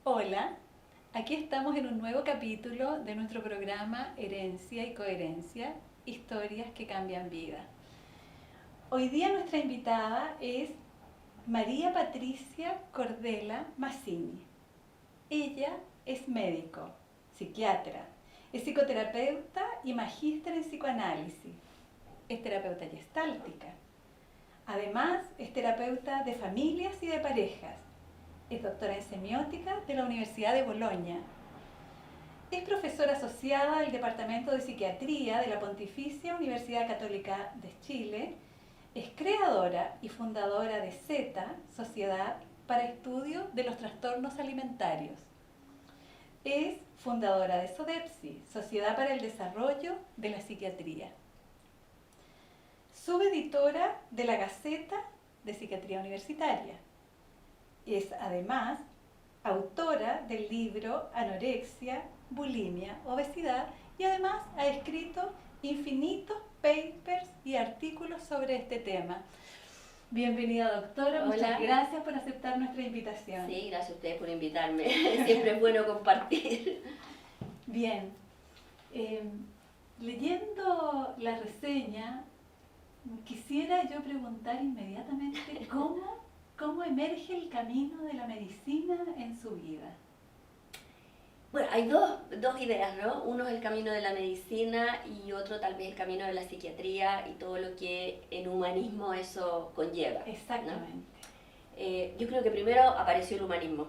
Hola, aquí estamos en un nuevo capítulo de nuestro programa Herencia y Coherencia, historias que cambian vida. Hoy día nuestra invitada es María Patricia Cordela Massini. Ella es médico, psiquiatra, es psicoterapeuta y magíster en psicoanálisis. Es terapeuta gestáltica. Además, es terapeuta de familias y de parejas. Es doctora en semiótica de la Universidad de Bolonia. Es profesora asociada del Departamento de Psiquiatría de la Pontificia Universidad Católica de Chile. Es creadora y fundadora de SETA, Sociedad para Estudio de los Trastornos Alimentarios. Es fundadora de SODEPSI, Sociedad para el Desarrollo de la Psiquiatría. Subeditora de la Gaceta de Psiquiatría Universitaria. Es además autora del libro Anorexia, Bulimia, Obesidad y además ha escrito infinitos papers y artículos sobre este tema. Bienvenida, doctora. Hola. Muchas gracias por aceptar nuestra invitación. Sí, gracias a ustedes por invitarme. Siempre es bueno compartir. Bien, leyendo la reseña, quisiera yo preguntar inmediatamente cómo emerge el camino de la medicina en su vida. Bueno, hay dos ideas, ¿no? Uno es el camino de la medicina y otro tal vez el camino de la psiquiatría y todo lo que en humanismo eso conlleva. Exactamente. ¿No? Yo creo que primero apareció el humanismo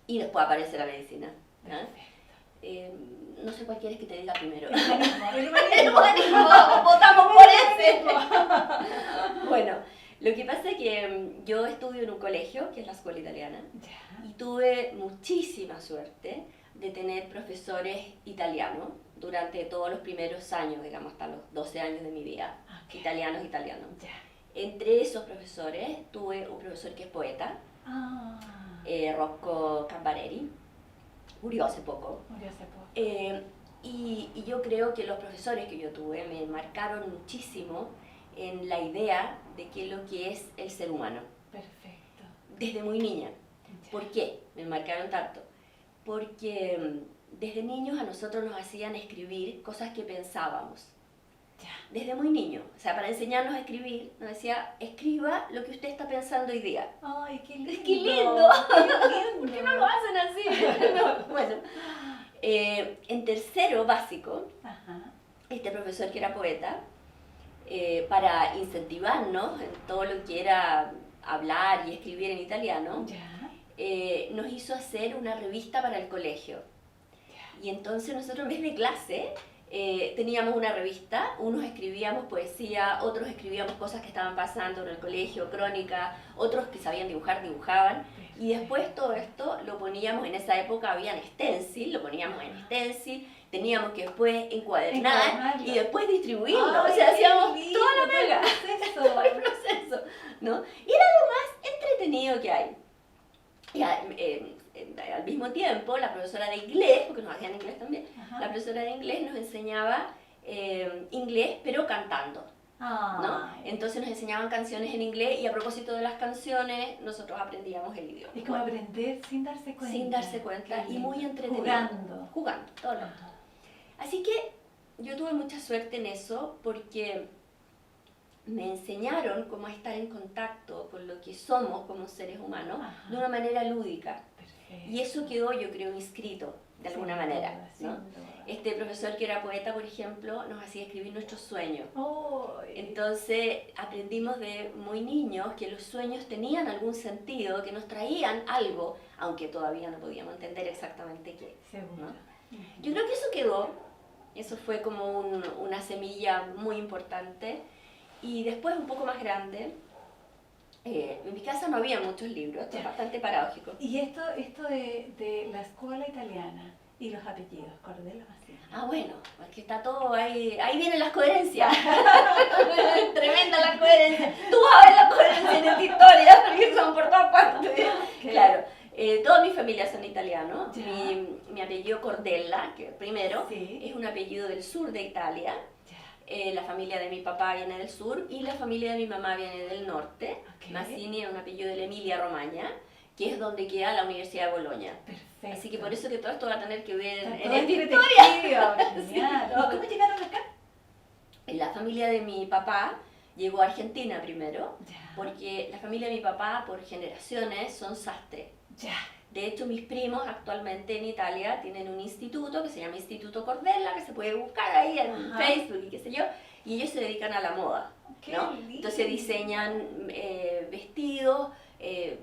y después aparece la medicina. ¿No? No sé cuál quieres que te diga primero. El humanismo. El humanismo, votamos por ese. Bueno, lo que pasa es que yo estudio en un colegio, que es la Escuela Italiana, y tuve muchísima suerte de tener profesores italianos durante todos los primeros años, digamos hasta los 12 años de mi vida, italianos. Entre esos profesores tuve un profesor que es poeta, Rocco Cambareri, murió hace poco. Y yo creo que los profesores que yo tuve me marcaron muchísimo en la idea de qué es lo que es el ser humano. Perfecto. Desde muy niña. ¿Por qué me marcaron tanto? Porque desde niños a nosotros nos hacían escribir cosas que pensábamos. Desde muy niño. O sea, para enseñarnos a escribir, nos decía, escriba lo que usted está pensando hoy día. ¡Ay, qué lindo! ¡Qué lindo! ¿Por qué no lo hacen así? No, bueno, en tercero básico, este profesor que era poeta, para incentivarnos en todo lo que era hablar y escribir en italiano, nos hizo hacer una revista para el colegio. Y entonces nosotros en vez de clase teníamos una revista, unos escribíamos poesía, otros escribíamos cosas que estaban pasando en el colegio, crónica, otros que sabían dibujar, dibujaban. Y después todo esto lo poníamos, en esa época habían stencil, lo poníamos en stencil, teníamos que después encuadernar y después distribuirlo. Ay, o sea, hacíamos lindo, toda la pega, todo el proceso, ¿no? Y era lo más entretenido que hay. Y al mismo tiempo, la profesora de inglés, porque nos hacían inglés también, la profesora de inglés nos enseñaba inglés, pero cantando. ¿No? Entonces nos enseñaban canciones en inglés y a propósito de las canciones nosotros aprendíamos el idioma. Es como aprender sin darse cuenta. Sin darse cuenta y muy entretenido. Jugando, todo el rato. Así que yo tuve mucha suerte en eso porque me enseñaron cómo estar en contacto con lo que somos como seres humanos de una manera lúdica. Perfecto. Y eso quedó, yo creo, inscrito de alguna manera, ¿no? Este profesor que era poeta, por ejemplo, nos hacía escribir nuestros sueños. Entonces aprendimos de muy niños que los sueños tenían algún sentido, que nos traían algo, aunque todavía no podíamos entender exactamente qué, ¿no? Yo creo que eso quedó, eso fue como una semilla muy importante. Y después, un poco más grande, en mi casa no había muchos libros, esto es bastante paradójico. Y esto de la escuela italiana y los apellidos, Cordela Massini. Bueno, porque está todo ahí vienen las coherencias. Tremenda la coherencia. Tú vas a ver la coherencia en esta historia, porque son por todas partes. Claro, toda mi familia son italianos. Mi apellido Cordella, que primero, es un apellido del sur de Italia. La familia de mi papá viene del sur y la familia de mi mamá viene del norte. Massini es un apellido de la Emilia Romagna. que es donde queda la Universidad de Bolonia. Perfecto. Así que por eso que todo esto va a tener que ver en todo esta historia. Genial. ¿Y cómo llegaron acá? La familia de mi papá llegó a Argentina primero, Ya. porque la familia de mi papá por generaciones son sastres. Ya. De hecho, mis primos actualmente en Italia tienen un instituto que se llama Instituto Cordella, que se puede buscar ahí en Ajá. Facebook y qué sé yo, y ellos se dedican a la moda, Qué ¿no? lindo. Entonces diseñan vestidos, qué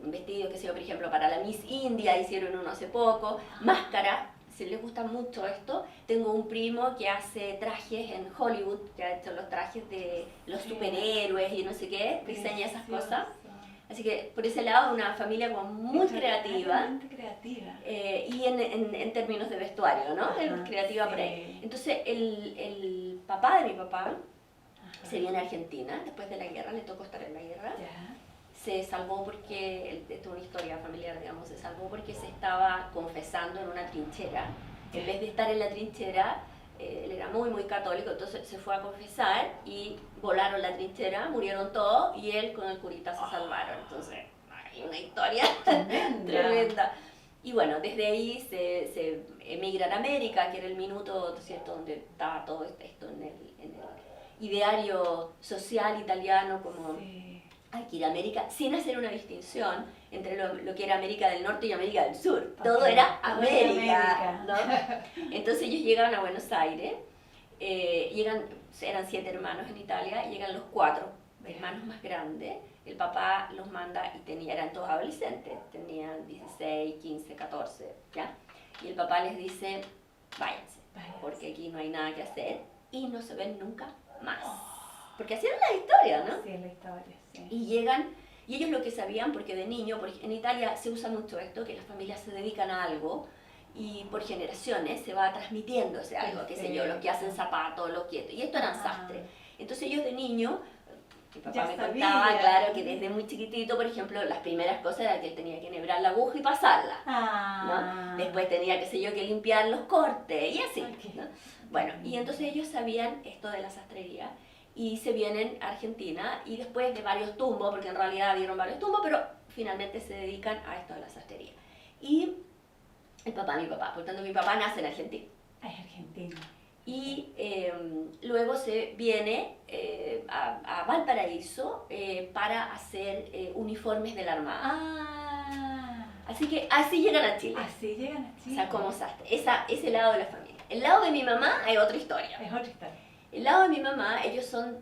sé yo, por ejemplo, para la Miss India hicieron uno hace poco, máscaras, si les gusta mucho esto. Tengo un primo que hace trajes en Hollywood, que ha hecho los trajes de los superhéroes y no sé qué, diseña esas cosas. Así que por ese lado es una familia como muy creativa. Creativa. Y en términos de vestuario, ¿no? Es creativa por ahí. Entonces el papá de mi papá se viene a Argentina después de la guerra, le tocó estar en la guerra. Ya. Se salvó porque, esto es una historia familiar, digamos, se salvó porque se estaba confesando en una trinchera. En vez de estar en la trinchera, él era muy, muy católico, entonces se fue a confesar y volaron la trinchera, murieron todos y él con el curita se salvaron. Entonces, hay una historia tremenda. Y bueno, desde ahí se emigra a América, que era el minuto, ¿cierto?, donde estaba todo esto en el ideario social italiano, como hay que ir a América, sin hacer una distinción entre lo que era América del Norte y América del Sur. Todo era América, ¿no? Entonces ellos llegaban a Buenos Aires, eran 7 hermanos en Italia, llegan los 4 hermanos más grandes, el papá los manda y eran todos adolescentes, tenían 16, 15, 14, ¿ya? Y el papá les dice, váyanse, porque aquí no hay nada que hacer y no se ven nunca más. Porque así era la historia, ¿no? Sí, la historia, sí. Y llegan, y ellos lo que sabían, porque de niño, porque en Italia se usa mucho esto, que las familias se dedican a algo y por generaciones se va transmitiendo ese algo, qué sé yo, los que hacen zapatos, los que... Y esto eran sastres. Entonces ellos de niño, mi papá me contaba, claro, que desde muy chiquitito, por ejemplo, las primeras cosas era que él tenía que enhebrar la aguja y pasarla, ¿no? Después tenía, qué sé yo, que limpiar los cortes y así, ¿no? Bueno, y entonces ellos sabían esto de la sastrería y se vienen a Argentina y después de varios tumbos, porque en realidad dieron varios tumbos, pero finalmente se dedican a esto de la sastrería. Y el papá, mi papá, por tanto mi papá nace en Argentina. Es argentino. Y luego se viene a Valparaíso para hacer uniformes de la Armada. Así que así llegan a Chile. Así llegan a Chile. O sea, como sastre. Ese lado de la familia. El lado de mi mamá es otra historia. Es otra historia. El lado de mi mamá, ellos son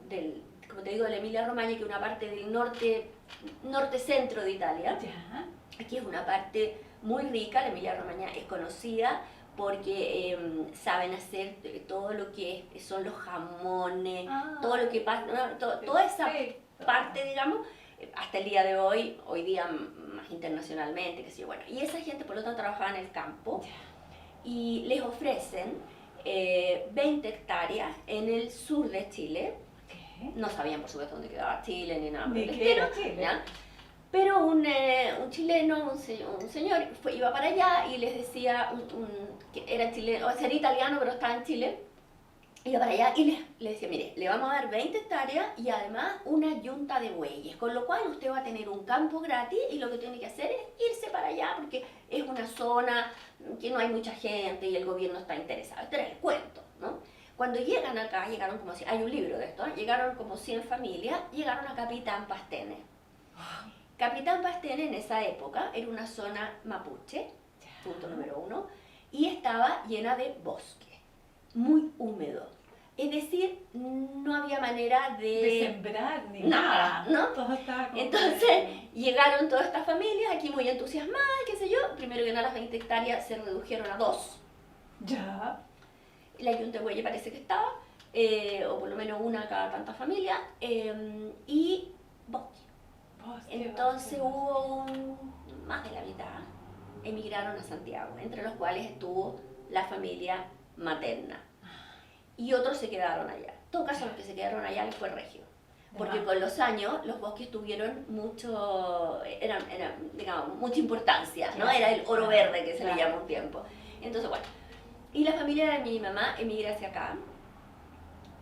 como te digo, de la Emilia Romagna, que es una parte del norte-centro de Italia. Ya. Aquí es una parte muy rica, la Emilia Romagna es conocida porque saben hacer todo lo que son los jamones, todo lo que pasa, toda esa parte, digamos, hasta el día de hoy día más internacionalmente, qué sé yo, bueno. Y esa gente, por lo tanto, trabajaba en el campo y les ofrecen 20 hectáreas en el sur de Chile. No sabían, por supuesto, dónde quedaba Chile ni nada. Ni qué era Chile. ¿Ya? Pero un chileno, un señor, iba para allá y les decía, que era chileno, o sea, era italiano, pero estaba en Chile, iba para allá y les decía, mire, le vamos a dar 20 hectáreas y además una yunta de bueyes, con lo cual usted va a tener un campo gratis y lo que tiene que hacer es irse para allá porque es una zona que no hay mucha gente y el gobierno está interesado. Este era el cuento, ¿no? Cuando llegan acá, llegaron como si, hay un libro de esto, llegaron como 100 familias, llegaron a Capitán Pastene. Capitán Pastene en esa época era una zona mapuche, punto número 1, y estaba llena de bosque, muy húmedo. Es decir, no había manera de sembrar ni nada, ¿no? Todo estaba como... Entonces llegaron todas estas familias aquí muy entusiasmadas, qué sé yo. Primero que nada las 20 hectáreas se redujeron a 2. Ya. La yunta de bueyes parece que estaba, o por lo menos una cada tanta familia, y bosque. Entonces hubo más de la mitad emigraron a Santiago, entre los cuales estuvo la familia materna. Y otros se quedaron allá. En todo caso, los que se quedaron allá les fue regio. Porque con los años los bosques tuvieron digamos, mucha importancia, ¿no? Era el oro verde que se le llamó un tiempo. Entonces, bueno. Y la familia de mi mamá emigra hacia acá.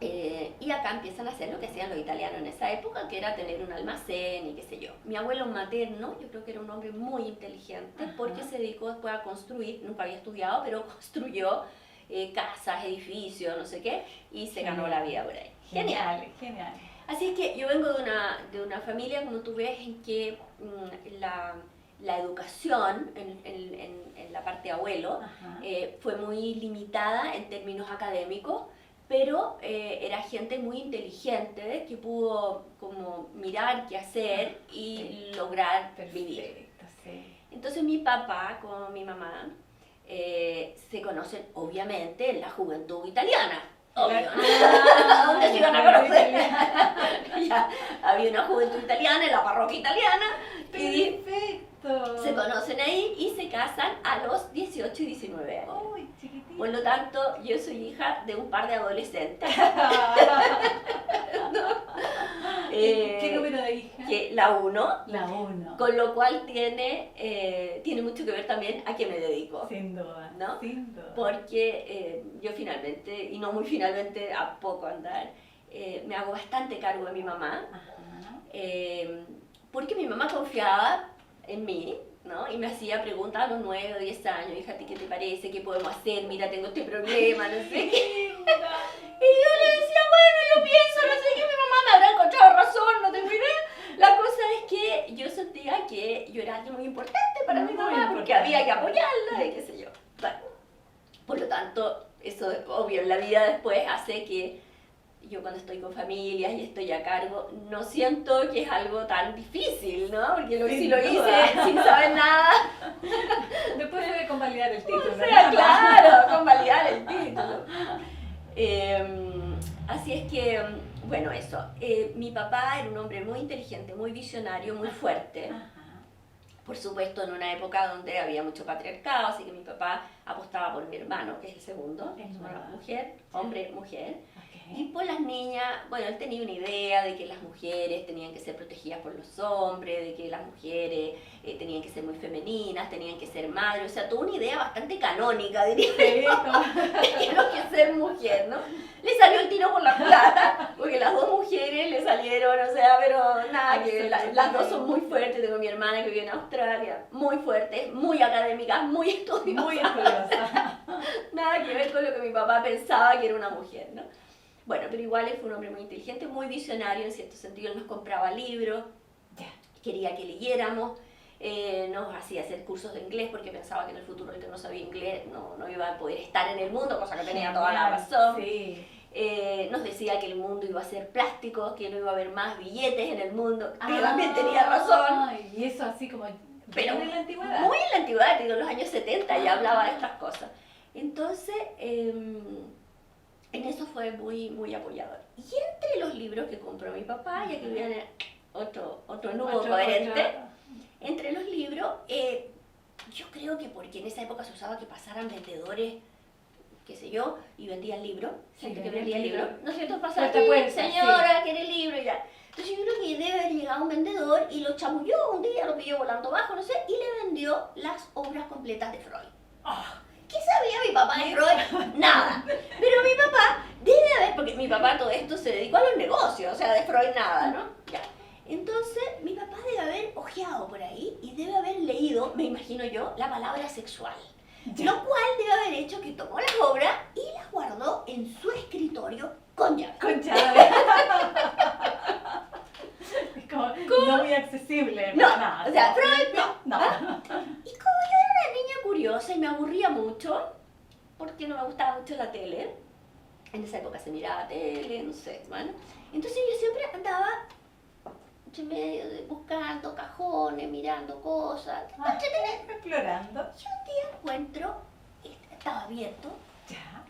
Y acá empiezan a hacer lo que hacían los italianos en esa época, que era tener un almacén y qué sé yo. Mi abuelo materno, yo creo que era un hombre muy inteligente, porque se dedicó después a construir, nunca había estudiado, pero construyó casas, edificios, no sé qué, y se ganó la vida por ahí. Genial, genial. Así es que yo vengo de una familia, como tú ves, en que la educación en la parte abuelo fue muy limitada en términos académicos, pero era gente muy inteligente que pudo como mirar qué hacer y lograr vivir. Sí. Entonces mi papá con mi mamá se conocen obviamente en la juventud italiana. Obvio, ¿no? ¿Dónde se iban a conocer? Ya, había una juventud italiana en la parroquia italiana. Perfecto. Se conocen ahí y se casan a los 18 y 19 años. Uy, chiquitito. Por lo tanto, yo soy hija de un par de adolescentes. ¿Qué número de hija? La 1. La 1. Con lo cual tiene mucho que ver también a qué me dedico. Sin duda, ¿no? Sin duda. Porque yo finalmente, y no muy finalmente, a poco andar, me hago bastante cargo de mi mamá. Porque mi mamá confiaba en mí, ¿no? Y me hacía preguntas a los 9 o 10 años, hija, ¿qué te parece? ¿Qué podemos hacer? Mira, tengo este problema, no sé qué. Y yo le decía, bueno, yo pienso, no sé qué, mi mamá me habrá encontrado razón, no tengo idea. La cosa es que yo sentía que yo era alguien muy importante para mi mamá, porque había que apoyarla y qué sé yo. Bueno, por lo tanto, eso obvio en la vida después hace que yo cuando estoy con familias y estoy a cargo, no siento que es algo tan difícil, ¿no? Porque si lo hice sin saber nada. Después debe convalidar el título. O sea, claro, convalidar el título. Así es que, bueno, eso. Mi papá era un hombre muy inteligente, muy visionario, muy fuerte. Por supuesto, en una época donde había mucho patriarcado, así que mi papá apostaba por mi hermano, que es el segundo, mujer, hombre, mujer. Y por las niñas, bueno, él tenía una idea de que las mujeres tenían que ser protegidas por los hombres, de que las mujeres tenían que ser muy femeninas, tenían que ser madres, o sea, toda una idea bastante canónica, diría yo, de que no que ser mujer, ¿no? Le salió el tiro por la culata, porque las dos mujeres le salieron, o sea, pero nada, que las dos son muy fuertes. Tengo mi hermana que vive en Australia, muy fuerte, muy académica, muy estudiosa. Muy estudiosa. Nada que ver con lo que mi papá pensaba que era una mujer, ¿no? Bueno, pero igual él fue un hombre muy inteligente, muy visionario, en cierto sentido. Él nos compraba libros, quería que leyéramos, nos hacía hacer cursos de inglés porque pensaba que en el futuro el que no sabía inglés no iba a poder estar en el mundo, cosa que tenía toda la razón. Sí. Nos decía que el mundo iba a ser plástico, que no iba a haber más billetes en el mundo, que también tenía razón. Y eso así como pero en la antigüedad. Muy en la antigüedad, digo, en los años 70 ya hablaba de estas cosas. Entonces, en eso fue muy, muy apoyador. Y entre los libros que compró mi papá, ya que viene otro nudo coherente, entre los libros, yo creo que porque en esa época se usaba que pasaran vendedores, qué sé yo, y vendían libros, gente que vendía libros, ¿no es cierto? Pasaba, señora, quiere el libro y ya. Entonces yo creo que debe haber llegado un vendedor y lo chamulló un día, lo pilló volando bajo, no sé, y le vendió las obras completas de Freud. ¿Qué sabía mi papá de Freud? Nada. Pero mi papá debe haber, porque mi papá todo esto se dedicó a los negocios, o sea, de Freud nada, ¿no? Ya. Entonces, mi papá debe haber ojeado por ahí y debe haber leído, me imagino yo, la palabra sexual. Lo cual debe haber hecho que tomó las obras y las guardó en su escritorio con llave. Con llave. Es como no muy accesible. No, nada, o sea, Freud no. No. Y como yo era una niña curiosa y me aburría mucho, porque no me gustaba mucho la tele, en esa época se miraba tele, no sé, bueno, entonces yo siempre andaba entre medio buscando cajones, mirando cosas, Explorando. Y un día encuentro, estaba abierto, Ya.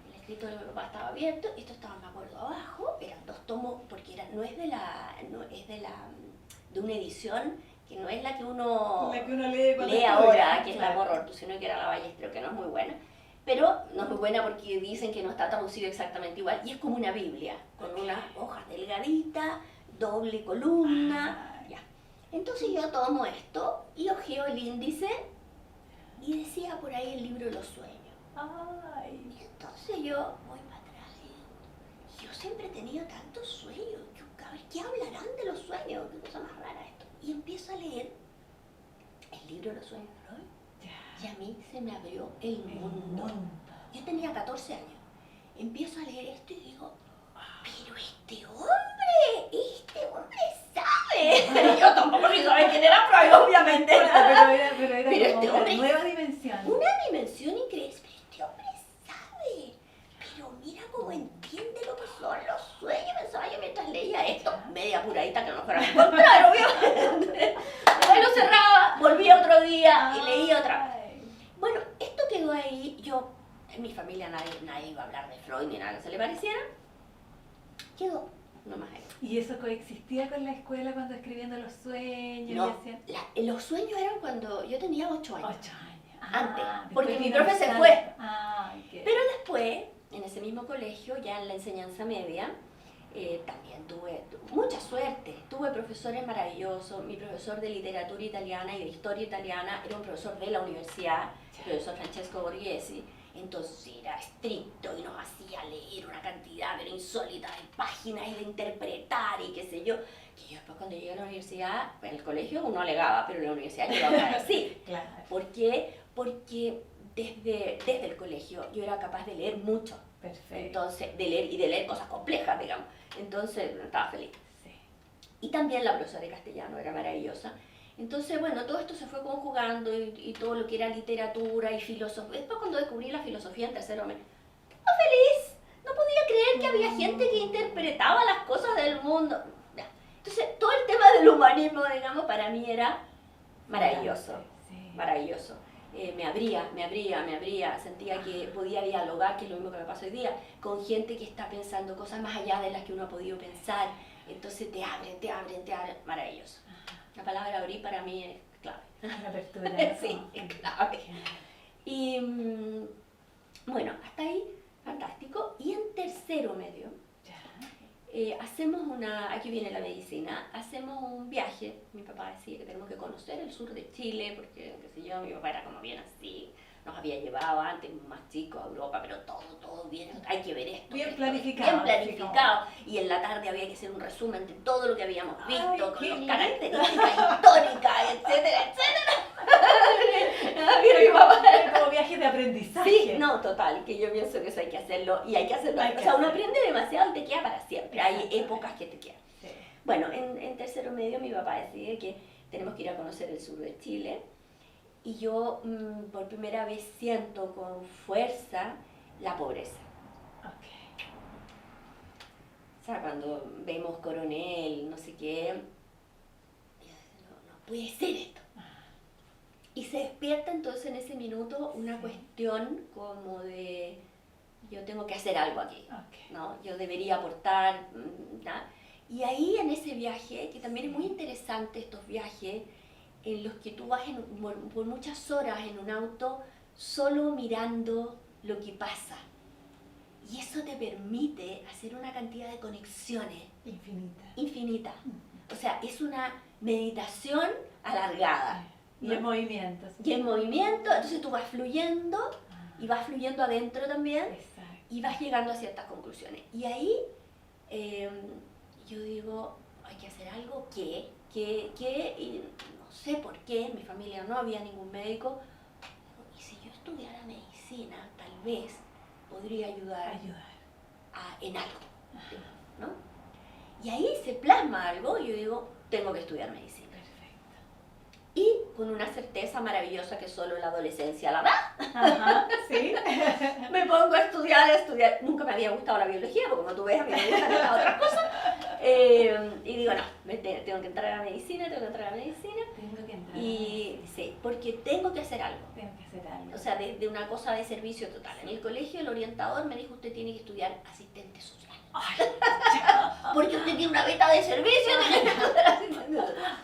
el escritorio de mi papá estaba abierto, esto estaba, me acuerdo, abajo, eran 2 tomos, porque es de una edición que no es la que uno lee ahora, que es la Morro, sino que era la Ballester, que no es muy buena. Pero no es muy buena porque dicen que no está traducido exactamente igual, y es como una Biblia, con unas hojas delgaditas, doble columna, ya. Entonces yo tomo esto y ojeo el índice y decía por ahí el libro de los sueños. Ay. Y entonces yo voy para atrás y yo siempre he tenido tantos sueños. A ver, ¿qué hablarán de los sueños? Qué cosa más rara esto. Y empiezo a leer el libro de los sueños de Freud. Y a mí se me abrió el mundo. Yo tenía 14 años. Empiezo a leer esto y digo, pero este hombre sabe. Yo tampoco ni sabía quién era Freud, obviamente. Pero era pero como este hombre, una nueva dimensión. Una dimensión increíble. Pero este hombre sabe. Pero mira cómo entiende lo que son los sueños. Pensaba yo mientras leía esto, media apuradita que no fuera a encontrar, obviamente. Después lo cerraba, volvía otro día y leía otra vez. Bueno, esto quedó ahí. Yo, en mi familia nadie iba a hablar de Freud ni nada que se le pareciera. Quedó nomás ahí. ¿Y eso coexistía con la escuela cuando escribiendo los sueños? No, los sueños eran cuando yo tenía 8 años. 8 años. Antes, porque mi profe se fue. Okay. Pero después, en ese mismo colegio, ya en la enseñanza media, también tuve mucha suerte. Tuve profesores maravillosos. Mi profesor de literatura italiana y de historia italiana era un profesor de la universidad, el profesor Francesco Borghesi. Entonces era estricto y nos hacía leer una cantidad pero insólita de páginas y de interpretar y qué sé yo. Que yo después cuando llegué a la universidad, en el colegio uno alegaba, pero en la universidad yo iba a hablar así. Claro. ¿Por qué? Porque desde el colegio yo era capaz de leer mucho. Perfecto. Entonces, de leer cosas complejas, digamos. Entonces, estaba feliz. Sí. Y también la profesora de castellano era maravillosa. Entonces, bueno, todo esto se fue conjugando y todo lo que era literatura y filosofía. Después cuando descubrí la filosofía en tercero me estaba feliz. No podía creer que había gente que interpretaba las cosas del mundo. Entonces, todo el tema del humanismo, digamos, para mí era maravilloso. Sí. Maravilloso. Me abría, sentía que podía dialogar, que es lo mismo que me pasa hoy día, con gente que está pensando cosas más allá de las que uno ha podido pensar. Entonces te abren, maravilloso. La palabra abrir para mí es clave. La apertura. Sí, es clave. Y bueno, hasta ahí, fantástico. Y en tercero medio, hacemos aquí viene la medicina, hacemos un viaje. Mi papá decía que tenemos que conocer el sur de Chile, porque, qué sé yo, mi papá era como bien así, nos había llevado antes más chicos a Europa, pero todo bien, hay que ver esto. Bien planificado. Bien planificado. Y en la tarde había que hacer un resumen de todo lo que habíamos visto, con las características históricas, etcétera. Pero mi papá era como viaje de aprendizaje. Sí, no, total, que yo pienso que eso hay que hacerlo y hay que hacerlo. O sea, uno aprende demasiado y te queda para siempre. Hay épocas que te quedan. Sí. Bueno, en tercero medio mi papá decide que tenemos que ir a conocer el sur de Chile y yo por primera vez siento con fuerza la pobreza. Okay. O sea, cuando vemos Coronel, no sé qué, no puede ser esto. Y se despierta entonces en ese minuto una cuestión como de yo tengo que hacer algo aquí, ¿no? Yo debería aportar, ¿no? Y ahí en ese viaje, que también es muy interesante estos viajes, en los que tú vas por muchas horas en un auto solo mirando lo que pasa. Y eso te permite hacer una cantidad de conexiones infinitas. O sea, es una meditación alargada. Y en movimiento. Sí. Y en movimiento, entonces tú vas fluyendo y vas fluyendo adentro también. Exacto. Y vas llegando a ciertas conclusiones. Y ahí yo digo, hay que hacer algo que y no sé por qué, en mi familia no había ningún médico. Y si yo estudiara medicina, tal vez podría ayudar. En algo, ¿no? Y ahí se plasma algo y yo digo, tengo que estudiar medicina. Y con una certeza maravillosa que solo la adolescencia la da. Ajá, sí. Me pongo a estudiar. Nunca me había gustado la biología, porque como tú ves, a mí me gustan otras cosas. Y digo, no, tengo que entrar a la medicina. Y sí, porque tengo que hacer algo. O sea, de una cosa de servicio total. En el colegio el orientador me dijo, usted tiene que estudiar asistente social. Ay, porque usted tiene una beta de servicio.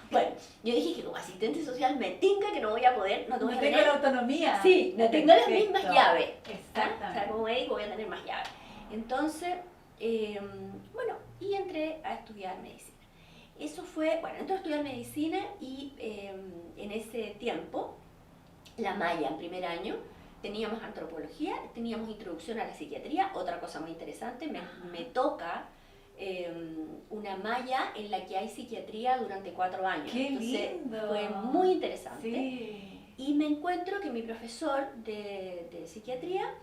Bueno, yo dije que como asistente social me tinca que no voy a poder, no tengo la autonomía. Sí, no tengo las mismas llaves. Exactamente. O sea, como médico voy a tener más llaves. Entonces, bueno, y entré a estudiar medicina. Eso fue, bueno, entré a estudiar medicina y en ese tiempo, la malla en primer año teníamos antropología, teníamos introducción a la psiquiatría, otra cosa muy interesante, me toca una malla en la que hay psiquiatría durante 4 años. ¡Qué Entonces, lindo! fue muy interesante. Sí. Y me encuentro que mi profesor de psiquiatría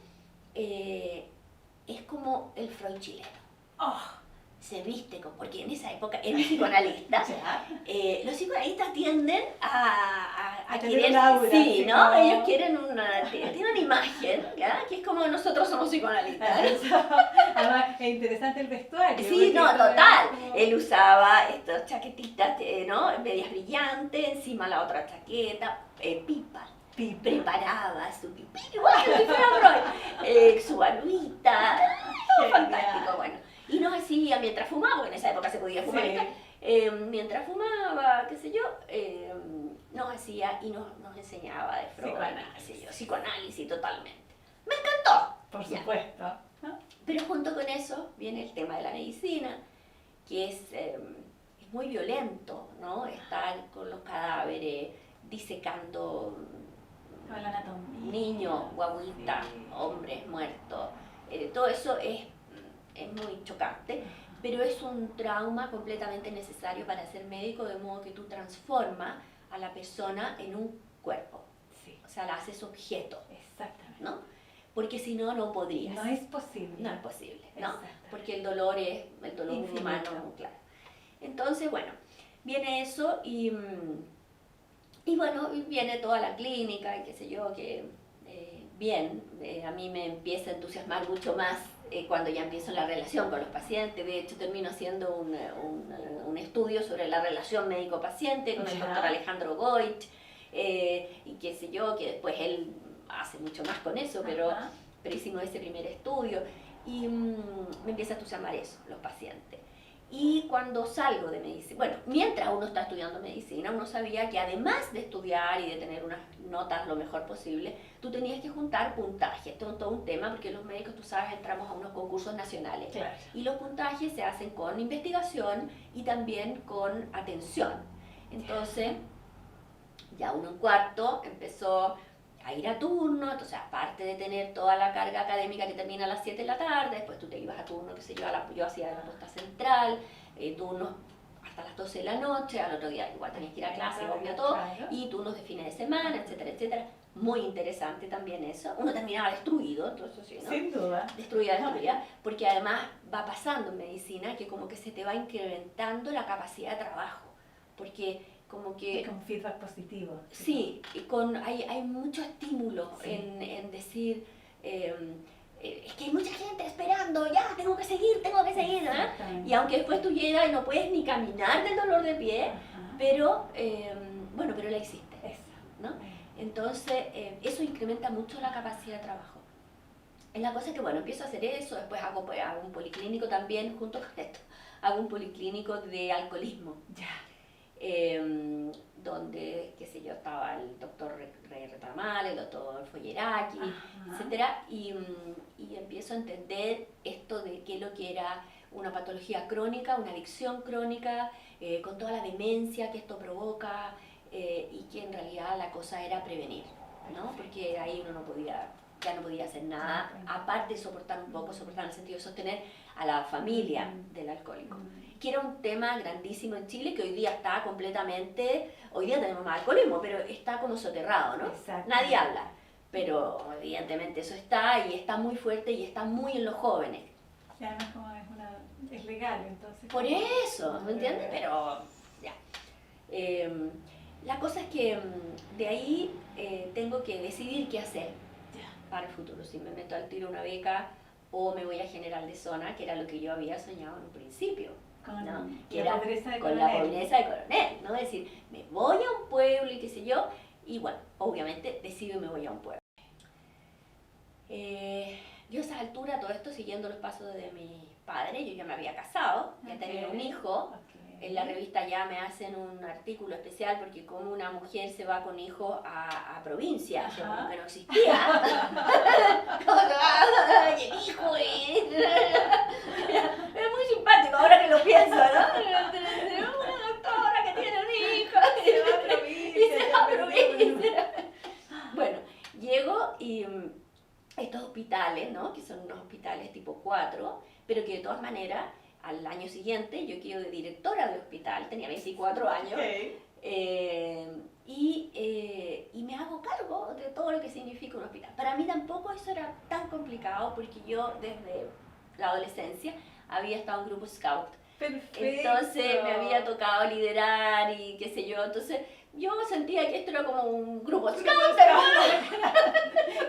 es como el Freud chileno. Oh. Se viste porque en esa época era psicoanalista. Los psicoanalistas tienden a querer, aura, sí, ¿no? como... Ellos tienen una imagen, ¿ya? Que es como nosotros somos psicoanalistas. Además, es interesante el vestuario. Sí, no, total. Como... Él usaba estas chaquetitas, ¿no? Medias brillantes, encima la otra chaqueta, pipa. Preparaba su pipí, igual que si fuera Freud, su barbita, fantástico, bueno. Y nos hacía, mientras fumaba, porque en esa época se podía fumar, sí. Mientras fumaba, qué sé yo, nos hacía y nos enseñaba de Freud, psicoanálisis totalmente. Me encantó. Por supuesto. ¿No? Pero junto con eso viene el tema de la medicina, que es muy violento, ¿no? Estar con los cadáveres, disecando la anatomía, niños, guaguitas, sí. Hombres muertos. Todo eso es muy chocante, pero es un trauma completamente necesario para ser médico, de modo que tú transformas a la persona en un cuerpo. Sí. O sea, la haces objeto. Exactamente. ¿No? Porque si no, no podrías. No es posible. No es posible, ¿no? Porque el dolor es el dolor humano, claro. Entonces, bueno, viene eso y bueno, viene toda la clínica y qué sé yo, que bien, a mí me empieza a entusiasmar mucho más cuando ya empiezo la relación con los pacientes. De hecho, termino haciendo un estudio sobre la relación médico-paciente con el doctor Alejandro Goich, y qué sé yo, que después él hace mucho más con eso, pero hicimos ese primer estudio y me empieza a entusiasmar eso, los pacientes. Y cuando salgo de medicina, bueno, mientras uno está estudiando medicina, uno sabía que además de estudiar y de tener unas notas lo mejor posible, tú tenías que juntar puntajes. Esto es todo un tema porque los médicos, tú sabes, entramos a unos concursos nacionales. Claro. Y los puntajes se hacen con investigación y también con atención. Entonces, ya uno en cuarto empezó a ir a turno, entonces aparte de tener toda la carga académica que termina a las 7 de la tarde, después tú te ibas a turno, qué sé yo, yo hacía la posta central, turnos hasta las 12 de la noche, al otro día igual tenías que ir a clase, obvio todo, y turnos de fines de semana, etcétera, etcétera. Muy interesante también eso. Uno terminaba destruido, entonces sí, ¿no? Sin duda. Destruida, porque además va pasando en medicina que como que se te va incrementando la capacidad de trabajo, porque como que... con feedback positivo. Sí, hay mucho estímulo en decir, es que hay mucha gente esperando, ya, tengo que seguir, ¿eh? Y aunque después tú llegas y no puedes ni caminar del dolor de pie, pero, bueno, pero la hiciste, ¿no? Entonces, eso incrementa mucho la capacidad de trabajo. Es la cosa que, bueno, empiezo a hacer eso, después hago un policlínico también, junto con esto, hago un policlínico de alcoholismo. Ya. Donde, qué sé yo, estaba el doctor Retamal, el doctor Folleraki, etcétera, y empiezo a entender esto de qué es lo que era una patología crónica, una adicción crónica, con toda la demencia que esto provoca, y que en realidad la cosa era prevenir, ¿no? Porque ahí uno ya no podía hacer nada, aparte de soportar un poco, soportar en el sentido de sostener a la familia del alcohólico. Que era un tema grandísimo en Chile, que hoy día está completamente, hoy día tenemos más alcoholismo, pero está como soterrado, ¿no? Nadie habla, pero evidentemente eso está, y está muy fuerte, y está muy en los jóvenes. Y además como es legal, entonces... Por eso, ¿me entiendes? Pero, ya. La cosa es que de ahí tengo que decidir qué hacer para el futuro, si me meto al tiro una beca o me voy a General de Zona, que era lo que yo había soñado en un principio. ¿no? Que la era pobreza de con coronel. la pobreza de coronel, ¿no? Es decir, me voy a un pueblo y qué sé yo, y bueno, obviamente decido y me voy a un pueblo. Yo a esa altura, todo esto siguiendo los pasos de mi padre, yo ya me había casado, ya tenía un hijo. En la revista ya me hacen un artículo especial porque como una mujer se va con hijo a provincia, que no existía. ¡El hijo! Es muy simpático ahora que lo pienso, ¿no? Una doctora que tiene un hijo. Se va a provincia. Y se va a provincia. Bueno, llego Y estos hospitales, ¿no? Que son unos hospitales tipo 4, pero que de todas maneras, al año siguiente, yo quedo de directora de hospital, tenía 24 años, Okay. Y me hago cargo de todo lo que significa un hospital. Para mí tampoco eso era tan complicado, porque yo desde la adolescencia había estado en grupo scout. Perfecto. Entonces me había tocado liderar y qué sé yo, entonces yo sentía que esto era como un grupo scout.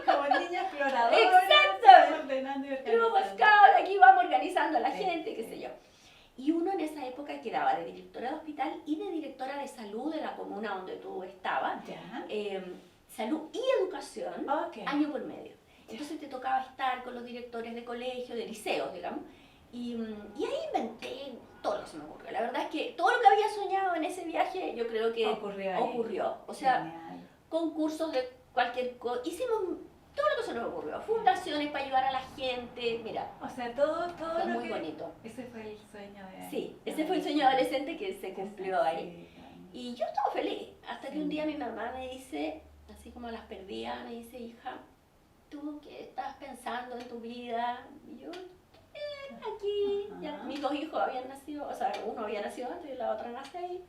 Como niña exploradora. Exacto. Ordenando y Grupo organizando. scout, aquí vamos organizando a la Sí, gente, qué sé yo. Y uno en esa época quedaba de directora de hospital y de directora de salud de la comuna donde tú estabas. Ya. Salud y educación, Okay. año por medio. Entonces te tocaba estar con los directores de colegio, de liceos, digamos. Y ahí inventé todo lo que se me ocurrió. La verdad es que todo lo que había soñado en ese viaje, yo creo que ocurrió. O sea, genial. concursos de cualquier cosa. Hicimos todo lo que se nos ocurrió. Fundaciones para ayudar a la gente. Mira, O sea, todo fue lo muy que... bonito. Ese fue el sueño de... Sí, ese fue el sueño adolescente que se cumplió ahí. Sí, Y yo estaba feliz. Hasta que Sí. un día mi mamá me dice, así como las perdía, me dice, hija, ¿tú qué estás pensando en tu vida? Y yo, aquí, ya, Ajá. mis 2 hijos habían nacido, o sea, uno había nacido antes y la otra nace ahí.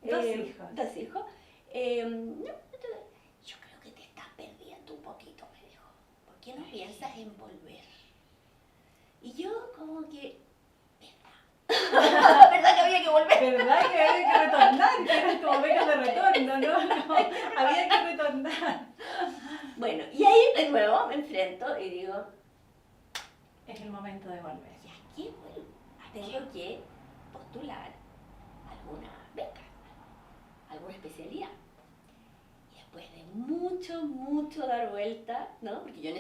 2 hijos. 2 hijos. No, yo creo que te estás perdiendo un poquito, me dijo. ¿Por qué no piensas en volver? Y yo como que, ¿verdad? ¿Verdad que había que volver? ¿Verdad que había que retornar? Que eran como becas de retorno, no, había que retornar. Bueno, y ahí de nuevo me enfrento y digo, Es el momento de volver. ¿y a qué vuelvo? Tengo que postular alguna beca, alguna especialidad. Y después de mucho dar vuelta, ¿no? Porque yo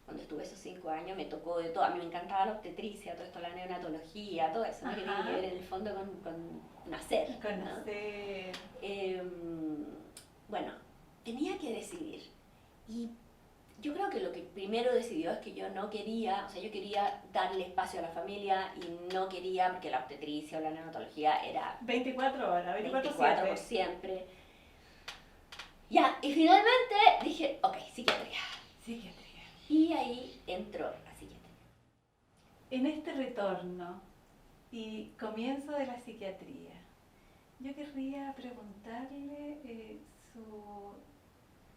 cuando estuve esos 5 años me tocó de todo. A mí me encantaba la obstetricia, todo esto, la neonatología, todo eso, ¿no? Que tiene que ver en el fondo con nacer. ¿no? Conocer. Bueno, tenía que decidir. Y yo creo que lo que primero decidió es que yo no quería, o sea, yo quería darle espacio a la familia y no quería, porque la obstetricia o la neonatología era 24 horas, 24 por 24/7. siempre. Ya, y finalmente dije, ok, psiquiatría. Psiquiatría. Y ahí entró a psiquiatría. En este retorno y comienzo de la psiquiatría, yo querría preguntarle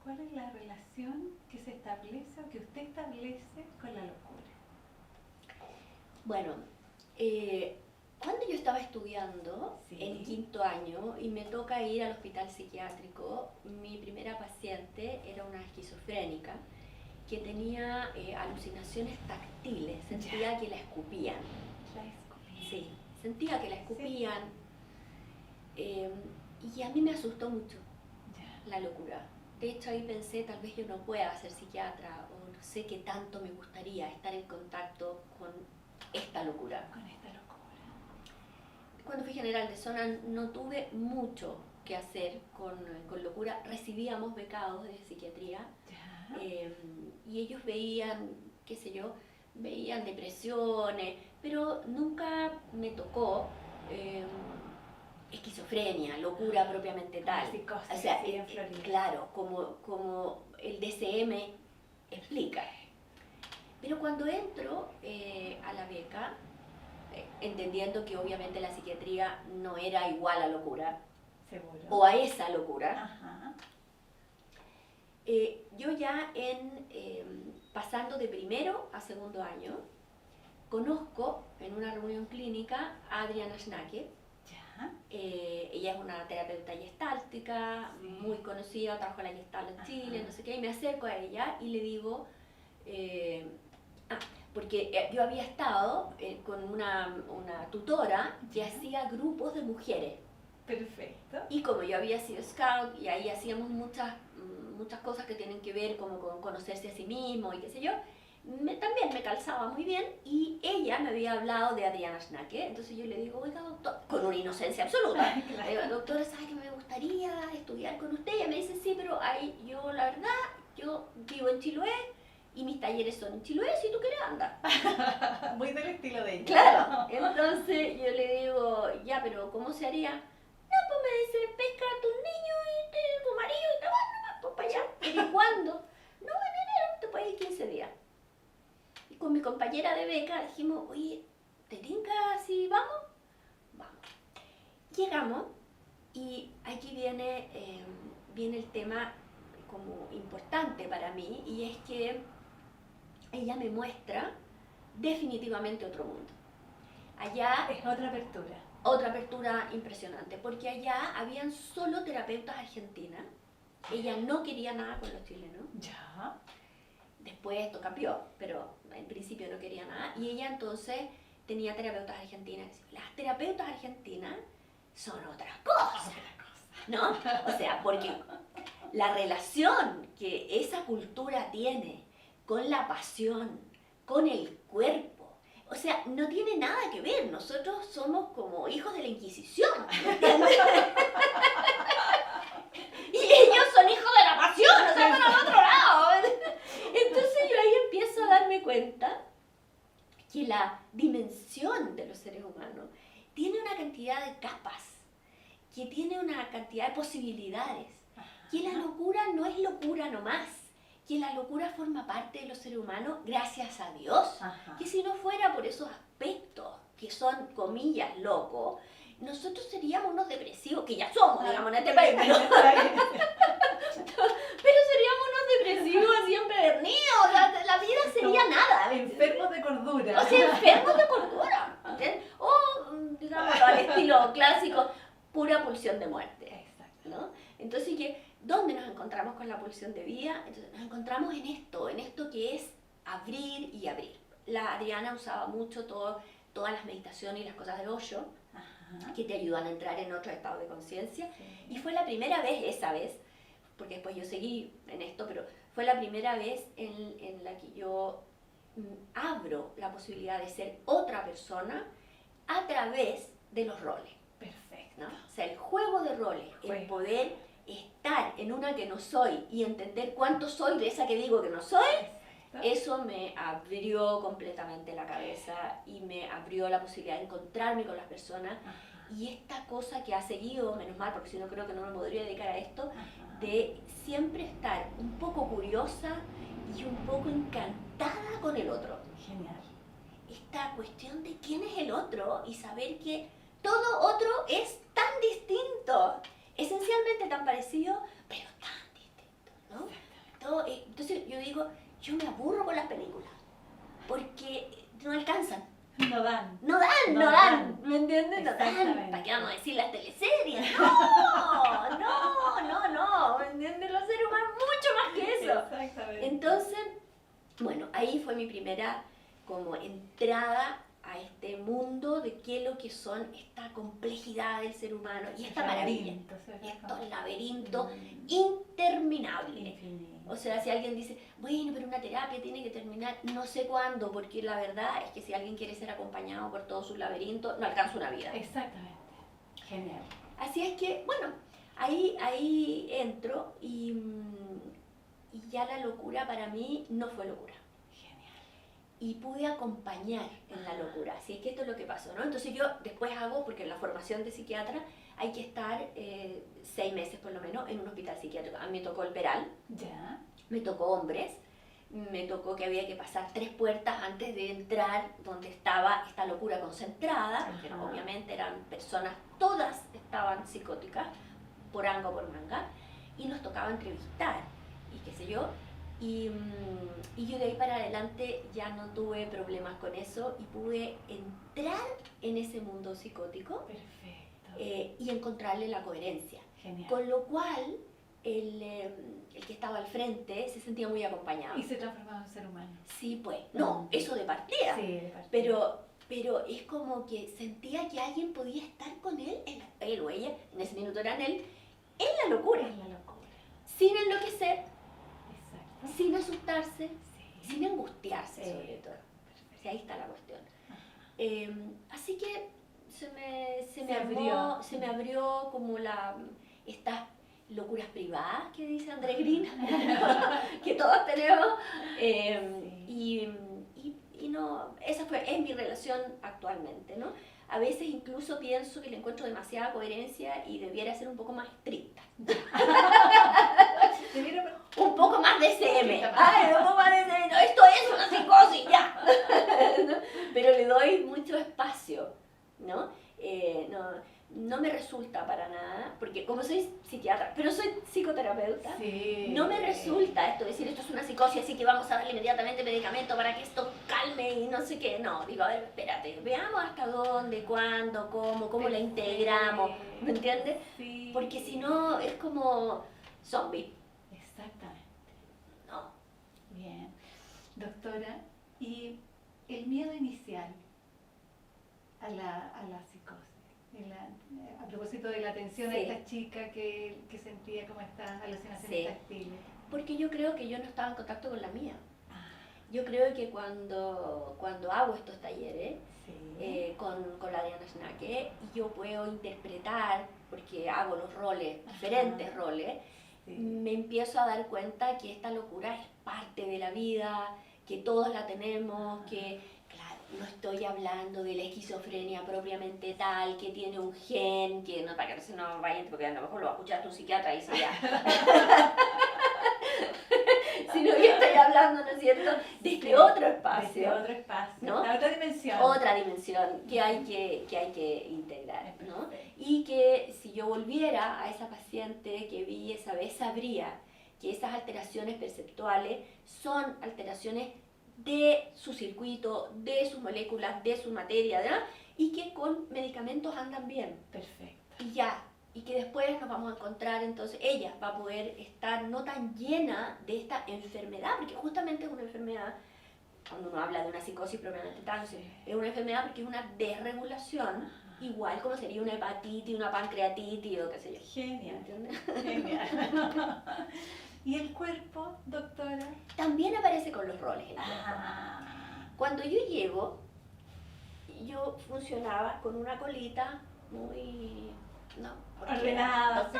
¿cuál es la relación que se establece o que usted establece con la locura? Bueno, cuando yo estaba estudiando en 5º año y me toca ir al hospital psiquiátrico, mi primera paciente era una esquizofrénica que tenía alucinaciones táctiles, sentía que la escupían. La escupía. Sí, sentía que la escupían. Y a mí me asustó mucho la locura. De hecho, ahí pensé, tal vez yo no pueda ser psiquiatra o no sé qué tanto me gustaría estar en contacto con esta locura. Con esta locura. Cuando fui general de zona no tuve mucho que hacer con locura. Recibíamos becados de psiquiatría y ellos veían, qué sé yo, veían depresiones, pero nunca me tocó esquizofrenia, locura propiamente tal. Psicosis, O sea, sí, en Florida. claro, como el DSM explica. Pero cuando entro a la beca, entendiendo que obviamente la psiquiatría no era igual a locura, Seguro. o a esa locura, Ajá. yo ya pasando de primero a 2º año, conozco en una reunión clínica a Adriana Schnake. Ya. Ella es una terapeuta gestáltica, muy conocida, trabaja en la Gestalt en Chile, no sé qué, y me acerco a ella y le digo, porque yo había estado con una tutora que hacía grupos de mujeres. Perfecto. Y como yo había sido scout y ahí hacíamos muchas cosas que tienen que ver como con conocerse a sí mismo y qué sé yo, también me calzaba muy bien y ella me había hablado de Adriana Schnake. Entonces yo le digo, oiga doctor, con una inocencia absoluta, le digo, doctora, ¿sabe que me gustaría estudiar con usted? Y ella me dice, sí, pero ahí yo la verdad, yo vivo en Chiloé y mis talleres son en Chiloé, si tú quieres anda. Muy del estilo de ella. Claro, entonces yo le digo, ya, pero ¿cómo se haría? No, pues me dice, pesca a tus niños y tu marido y te vas nomás, pues para allá. ¿Pero y cuándo? No, caballera de beca, dijimos, oye, ¿te tinca si vamos? Vamos. Llegamos y aquí viene el tema como importante para mí, y es que ella me muestra definitivamente otro mundo. Allá es otra apertura impresionante, porque allá habían solo terapeutas argentinas. Ella no quería nada con los chilenos. Ya. Después esto cambió, pero en principio no quería nada. Y ella entonces tenía terapeutas argentinas. Las terapeutas argentinas son otras cosas, ¿no? O sea, porque la relación que esa cultura tiene con la pasión, con el cuerpo, o sea, no tiene nada que ver. Nosotros somos como hijos de la Inquisición, ¿entiendes? Y ellos son hijos de la pasión, o sea, están al otro lado. Entonces yo ahí empiezo a darme cuenta que la dimensión de los seres humanos tiene una cantidad de capas, que tiene una cantidad de posibilidades, que la locura no es locura nomás, que la locura forma parte de los seres humanos, gracias a Dios. Que si no fuera por esos aspectos que son, comillas, locos, nosotros seríamos unos depresivos, que ya somos, digamos, en este país, pero seríamos unos depresivos así empedernidos, o sea, la vida sería nada. Enfermos de cordura. O sea, enfermos de cordura, ¿entiendes? O, digamos, al estilo clásico, pura pulsión de muerte. Exacto. ¿No? Entonces, ¿dónde nos encontramos con la pulsión de vida? Entonces, nos encontramos en esto que es abrir y abrir. La Adriana usaba mucho todas las meditaciones y las cosas de Osho, que te ayudan a entrar en otro estado de conciencia. Sí. Y fue la primera vez, esa vez, porque después yo seguí en esto, pero fue la primera vez en la que yo abro la posibilidad de ser otra persona a través de los roles. Perfecto. ¿No? O sea, el juego de roles, el poder estar en una que no soy y entender cuánto soy de esa que digo que no soy. Eso me abrió completamente la cabeza y me abrió la posibilidad de encontrarme con las personas. Y esta cosa que ha seguido, menos mal, porque si no creo que no me podría dedicar a esto, de siempre estar un poco curiosa y un poco encantada con el otro. Genial. Esta cuestión de quién es el otro y saber que todo otro es tan distinto, esencialmente tan parecido, pero tan distinto, ¿no? Entonces yo digo, yo me aburro con las películas, porque no alcanzan. No dan, ¿me entiendes? No dan. ¿Para qué vamos a decir las teleseries? No, ¿me entiendes? Los seres humanos mucho más que eso. Exactamente. Entonces, bueno, ahí fue mi primera como entrada a este mundo de qué es lo que son esta complejidad del ser humano y esta maravilla, estos laberintos interminables. Infinito. O sea, si alguien dice, bueno, pero una terapia tiene que terminar no sé cuándo, porque la verdad es que si alguien quiere ser acompañado por todos sus laberintos, no alcanza una vida. Exactamente. Genial. Así es que, bueno, ahí entro y ya la locura para mí no fue locura. Y pude acompañar en la locura. Así es que esto es lo que pasó, ¿no? Entonces yo después hago, porque en la formación de psiquiatra hay que estar 6 meses por lo menos en un hospital psiquiátrico. A mí me tocó el Peral, me tocó hombres, me tocó que había que pasar 3 puertas antes de entrar donde estaba esta locura concentrada, porque obviamente eran personas, todas estaban psicóticas, por anga o por manga, y nos tocaba entrevistar, y qué sé yo. Y yo de ahí para adelante ya no tuve problemas con eso y pude entrar en ese mundo psicótico. Y encontrarle la coherencia. Genial. Con lo cual, el que estaba al frente se sentía muy acompañado. Y se transformaba en ser humano. Sí, pues. No, eso de partida. Sí, de partida. Pero es como que sentía que alguien podía estar con él, él o ella, en ese minuto eran él, en la locura. En la locura. Sin enloquecer. Exacto. Sin asustarse, sin angustiarse sobre todo. O sea, ahí está la cuestión. Así que se me abrió como estas locuras privadas que dice André Green, que todos tenemos. Y no, esa es mi relación actualmente, ¿no? a veces incluso pienso que le encuentro demasiada coherencia y debiera ser un poco más estricta. Un poco más de SM. Ay, un poco más de SM. No, esto es una psicosis, ya. ¿No? Pero le doy mucho espacio, ¿no? No me resulta para nada, porque como soy psiquiatra, pero soy psicoterapeuta, no me resulta esto decir esto es una psicosis, así que vamos a darle inmediatamente medicamento para que esto calme y no sé qué. No, digo, a ver, espérate, veamos hasta dónde, cuándo, cómo la integramos, ¿me entiendes? Sí. Porque si no es como zombie. Exactamente. No. Bien. Doctora, ¿y el miedo inicial a la psicosis? A propósito de la atención a esta chica que sentía como estas alucinaciones táctiles. Porque yo creo que yo no estaba en contacto con la mía. Yo creo que cuando hago estos talleres con la Diana Schnake, yo puedo interpretar, porque hago los roles, diferentes roles, me empiezo a dar cuenta que esta locura es parte de la vida, que todos la tenemos, que no estoy hablando de la esquizofrenia propiamente tal, que tiene un gen, que no, para que no vaya, porque a lo mejor lo va a escuchar tu psiquiatra y se ya. Sino que estoy hablando, ¿no es cierto?, de este otro espacio. De otro espacio, ¿no? De otra dimensión. Otra dimensión que hay que integrar, ¿no? Y que si yo volviera a esa paciente que vi esa vez, sabría que esas alteraciones perceptuales son alteraciones de su circuito, de sus moléculas, de su materia, ¿verdad? Y que con medicamentos andan bien. Perfecto. Y ya, y que después nos vamos a encontrar, entonces ella va a poder estar no tan llena de esta enfermedad, porque justamente es una enfermedad, cuando uno habla de una psicosis propiamente tal, es una enfermedad porque es una desregulación, igual como sería una hepatitis, una pancreatitis o qué sé yo. Genial. ¿Entiendes? Genial. ¿Y el cuerpo, doctora? También aparece con los roles. Cuando yo llego, yo funcionaba con una colita muy... ¿no? Ordenada.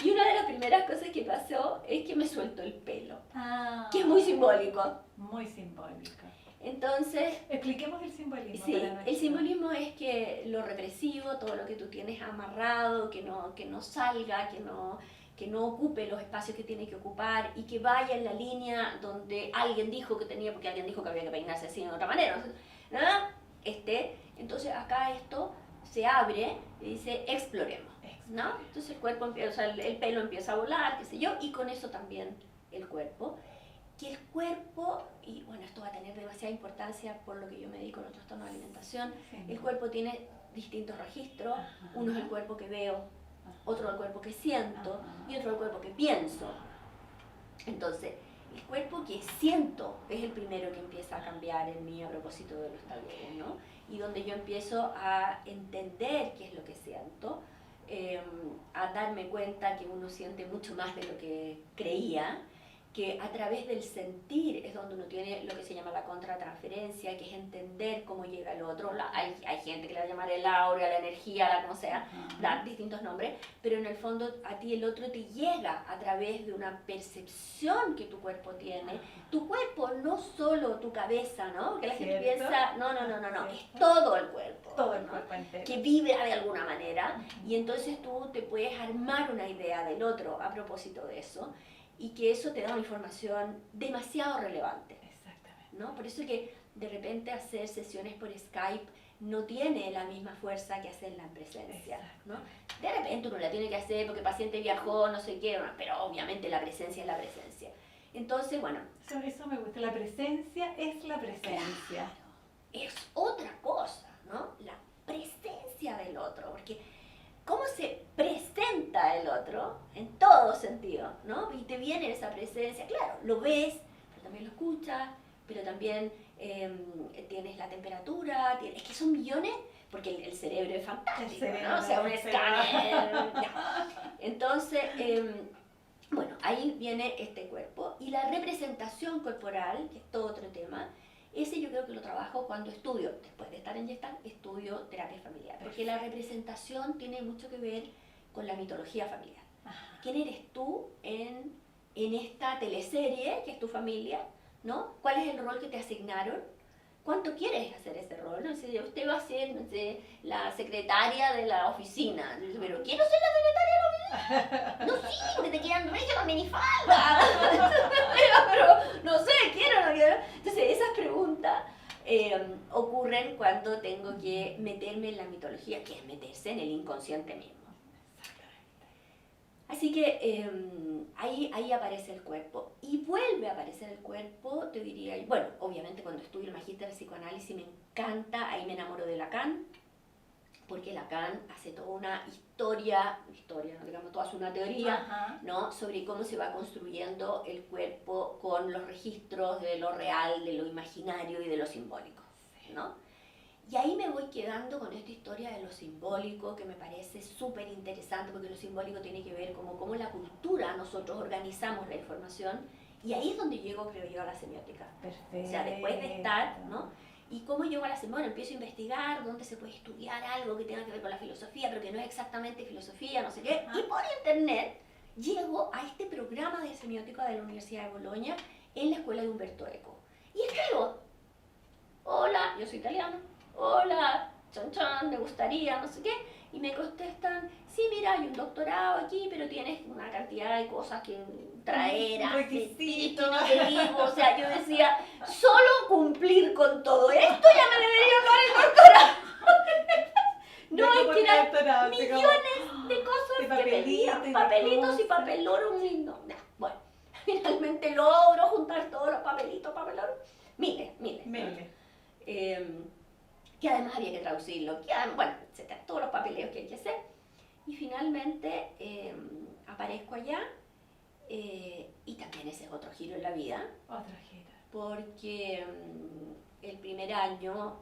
Y una de las primeras cosas que pasó es que me suelto el pelo, que es muy simbólico. Muy simbólico. Entonces, expliquemos el simbolismo. Sí, el simbolismo es que lo represivo, todo lo que tú tienes amarrado, que no salga, que no ocupe los espacios que tiene que ocupar y que vaya en la línea donde alguien dijo que tenía, porque alguien dijo que había que peinarse así de otra manera. ¿No? Entonces acá esto se abre y dice exploremos, ¿no? Entonces el cuerpo empieza, o sea, el pelo empieza a volar, qué sé yo, y con eso también el cuerpo. Que el cuerpo, y bueno, esto va a tener demasiada importancia por lo que yo me dedico en los trastornos de alimentación, el cuerpo tiene distintos registros, uno es el cuerpo que veo, otro es el cuerpo que siento y otro es el cuerpo que pienso. Entonces, el cuerpo que siento es el primero que empieza a cambiar en mí a propósito de los talleres, ¿no? Y donde yo empiezo a entender qué es lo que siento, a darme cuenta que uno siente mucho más de lo que creía, que a través del sentir es donde uno tiene lo que se llama la contratransferencia, que es entender cómo llega el otro. Hay gente que le va a llamar el aura, la energía, la como sea, dar distintos nombres, pero en el fondo a ti el otro te llega a través de una percepción que tu cuerpo tiene. Tu cuerpo, no solo tu cabeza, ¿no? Porque la gente piensa, no, es todo el cuerpo. Todo el cuerpo entero. Que vibra de alguna manera, y entonces tú te puedes armar una idea del otro a propósito de eso. Y que eso te da una información demasiado relevante. Exactamente. ¿No? Por eso que de repente hacer sesiones por Skype no tiene la misma fuerza que hacerla en presencia. ¿No? De repente uno la tiene que hacer porque el paciente viajó, no sé qué, pero obviamente la presencia es la presencia. Entonces, bueno. Eso me gusta, la presencia es la presencia. Claro, es otra cosa, ¿no? La presencia del otro, porque cómo se presenta el otro en todo sentido, ¿no? Y te viene esa presencia, claro, lo ves, pero también lo escuchas, pero también tienes la temperatura, es que son millones, porque el cerebro es fantástico, ¿no? O sea, un escáner. Entonces, bueno, ahí viene este cuerpo. Y la representación corporal, que es todo otro tema, ese yo creo que lo trabajo cuando estudio, después de estar en Gestalt, estudio terapia familiar. Porque la representación tiene mucho que ver con la mitología familiar. ¿Quién eres tú en esta teleserie, que es tu familia? ¿No? ¿Cuál es el rol que te asignaron? ¿cuánto quieres hacer ese rol? No sé, usted va a ser, no sé, la secretaria de la oficina. Yo digo, pero quiero ser la secretaria de la oficina. No, sí, porque te quedan regias las minifaldas. Pero no sé, quiero o no quiero. Entonces, esas preguntas ocurren cuando tengo que meterme en la mitología, que es meterse en el inconsciente mismo. Así que ahí aparece el cuerpo. Y vuelve a aparecer el cuerpo, te diría, bueno, obviamente cuando estudio el magíster de psicoanálisis me encanta, ahí me enamoro de Lacan, porque Lacan hace toda una historia, digamos, toda una teoría, ¿no? Sobre cómo se va construyendo el cuerpo con los registros de lo real, de lo imaginario y de lo simbólico, ¿no? Y ahí me voy quedando con esta historia de lo simbólico, que me parece súper interesante, porque lo simbólico tiene que ver como cómo la cultura, nosotros organizamos la información, y ahí es donde llego, creo yo, a la semiótica. Perfecto. O sea, después de estar, ¿no? Y cómo llego a la semiótica, empiezo a investigar dónde se puede estudiar algo que tenga que ver con la filosofía, pero que no es exactamente filosofía, no sé qué, y por internet llego a este programa de semiótica de la Universidad de Bolonia en la escuela de Umberto Eco. Y escribo, hola, yo soy italiano. Hola, chan chan, me gustaría, no sé qué, y me contestan, sí, mira, hay un doctorado aquí, pero tienes una cantidad de cosas que traer, requisitos, no te digo, o sea, yo decía, solo cumplir con todo esto ya me debería dar el doctorado. No, es que eran millones de cosas que pedían, papelitos y papelorum, no, bueno, finalmente logro juntar todos los papelitos, miles. Que además había que traducirlo, bueno, etcétera, todos los papeleos que hay que hacer. Y finalmente aparezco allá, y también ese es otro giro en la vida. Otro giro. Porque el primer año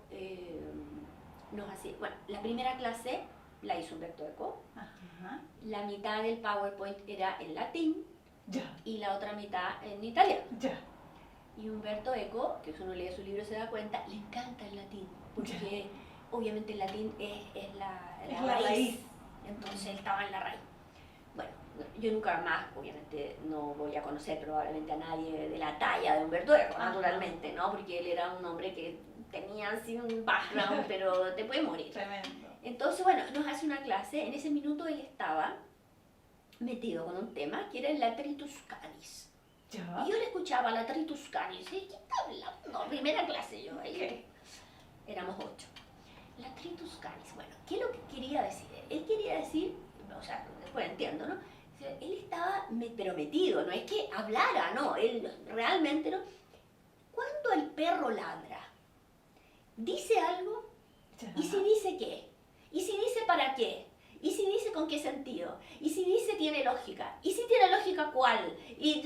bueno, la primera clase la hizo Umberto Eco. Ajá. La mitad del PowerPoint era en latín, ya, y la otra mitad en italiano. Ya. Y Umberto Eco, que si uno lee su libro se da cuenta, le encanta el latín, porque obviamente el latín es la raíz. Entonces él estaba en la raíz. Bueno, yo nunca más, obviamente, no voy a conocer probablemente a nadie de la talla de Umberto Eco, naturalmente, ¿no? Porque él era un hombre que tenía así un background, pero te puede morir. Tremendo. Entonces, bueno, nos hace una clase. En ese minuto él estaba metido con un tema que era el latritus canis. ¿Ya? Y yo le escuchaba latritus canis. ¿Qué está hablando? Primera clase yo. Ahí éramos 8. Latritus canis. Bueno, ¿qué es lo que quería decir? Él quería decir, o sea, después entiendo, ¿no? O sea, él estaba pero metido, no es que hablara, no, él realmente no. Cuando el perro ladra, ¿dice algo? Ya. ¿Y si dice qué? ¿Y si dice para qué? ¿Y si dice con qué sentido? ¿Y si dice tiene lógica? ¿Y si tiene lógica cuál? Y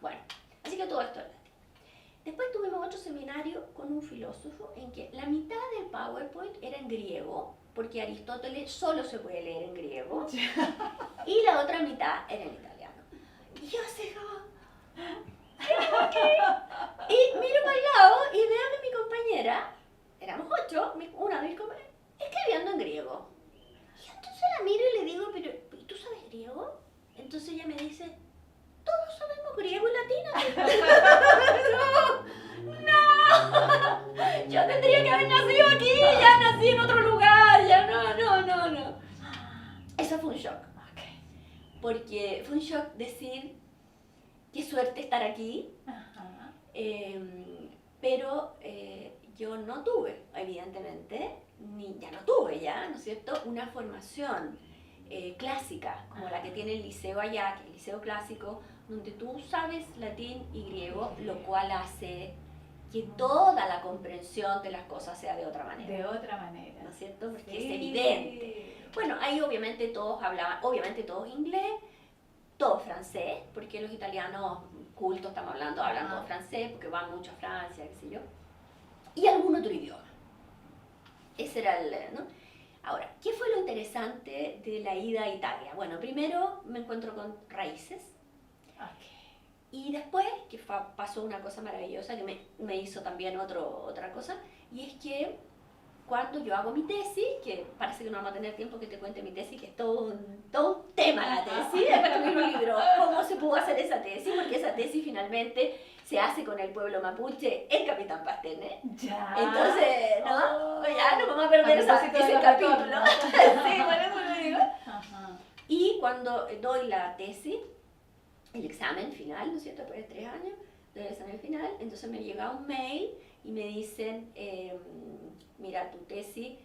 bueno, así que todo esto es latín. Después tuvimos otro seminario con un filósofo en que la mitad del PowerPoint era en griego, porque Aristóteles solo se puede leer en griego, y la otra mitad era en italiano. Y yo así y miro para el lado y veo que mi compañera, éramos 8, una de mis compañeras, escribiendo en griego. Y entonces la miro y le digo, pero ¿y tú sabes griego? Entonces ella me dice, todos sabemos griego y latino. No, yo tendría que haber nacido aquí, ya nací en otro lugar, ya no. Eso fue un shock. Porque fue un shock decir, qué suerte estar aquí. Ajá. Pero yo no tuve, evidentemente, ya no tuve ¿no es cierto?, una formación clásica, como la que tiene el liceo allá, que es el liceo clásico, donde tú sabes latín y griego, lo cual hace que toda la comprensión de las cosas sea de otra manera. De otra manera. ¿No es cierto? Porque Sí. es evidente. Bueno, ahí obviamente todos hablaban, obviamente todos inglés, todos francés, porque los italianos cultos estamos hablando, hablan todo francés, porque van mucho a Francia, qué sé yo, y algún otro idioma. Ese era ¿no? Ahora, ¿qué fue lo interesante de la ida a Italia? Bueno, primero me encuentro con raíces, y después, que pasó una cosa maravillosa que me hizo también otra cosa, y es que cuando yo hago mi tesis, que parece que no vamos a tener tiempo que te cuente mi tesis, que es todo un tema la tesis, después escribir un libro, cómo se pudo hacer esa tesis, porque esa tesis finalmente se hace con el pueblo mapuche en Capitán Pastene. Ya. Entonces, ya no vamos a perder ese capítulo. Sí, por eso lo digo. Ajá. Y cuando doy la tesis, el examen final, ¿no es cierto? Después de 3 años, doy el examen final, entonces me llega un mail y me dicen, mira, tu tesis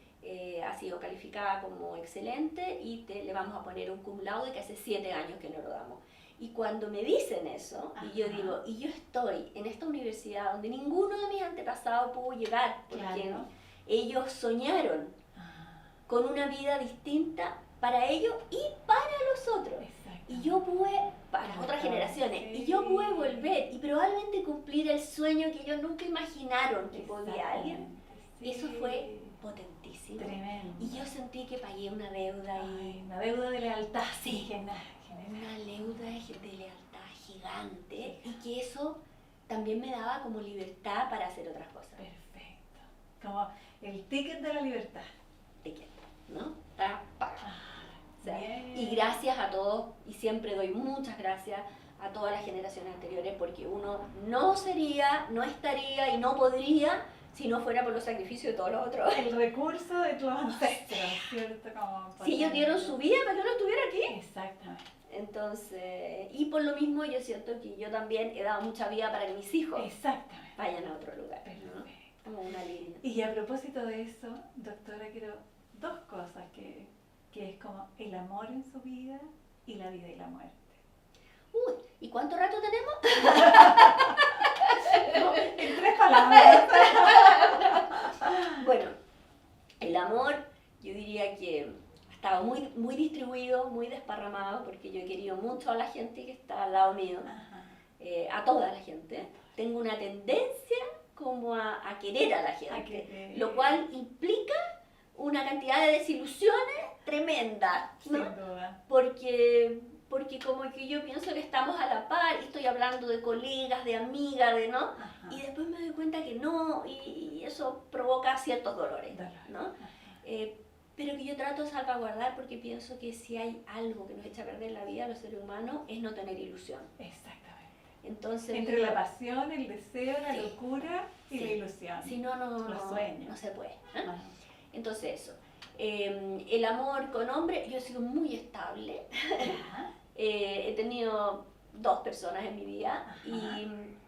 ha sido calificada como excelente y le vamos a poner un cum laude que hace 7 años que no lo damos. Y cuando me dicen eso, y yo digo, y yo estoy en esta universidad donde ninguno de mis antepasados pudo llegar, porque ellos soñaron con una vida distinta para ellos y para los otros. Y yo pude, para otras generaciones, y yo pude volver y probablemente cumplir el sueño que ellos nunca imaginaron que podía alguien. Eso fue potentísimo. Tremendo. Y yo sentí que pagué una deuda. Una deuda de lealtad. Sí, una deuda de lealtad gigante. Y que eso también me daba como libertad para hacer otras cosas. Perfecto. Como el ticket de la libertad. Ticket, ¿no? Está pagado. O sea, y gracias a todos, y siempre doy muchas gracias a todas las generaciones anteriores, porque uno no sería, no estaría y no podría si no fuera por los sacrificios de todos los otros. El recurso de tus ancestros, ¿cierto? Como si ellos dieron su vida para que uno estuviera aquí. Exactamente. Entonces, y por lo mismo yo siento que yo también he dado mucha vida para que mis hijos vayan a otro lugar. Perfecto. ¿No? Como una línea. Y a propósito de eso, doctora, quiero 2 cosas que es como el amor en su vida y la vida y la muerte. Uy, ¿y cuánto rato tenemos? No, en 3 palabras. Bueno, el amor, yo diría que ha estado muy, muy distribuido, muy desparramado, porque yo he querido mucho a la gente que está al lado mío, a toda la gente. Tengo una tendencia como a querer a la gente, lo cual implica una cantidad de desilusiones tremenda, ¿no? Sin duda. Porque como que yo pienso que estamos a la par, y estoy hablando de colegas, de amigas, de ¿no? Y después me doy cuenta que no, y eso provoca ciertos dolores, ¿no? Pero que yo trato de salvaguardar, porque pienso que si hay algo que nos echa a perder la vida a los seres humanos es no tener ilusión. Exactamente. Entonces, entre la pasión, el deseo, la locura y la ilusión. Si no, los sueños. No se puede. Entonces eso. El amor con hombre, yo he sido muy estable. He tenido 2 personas en mi vida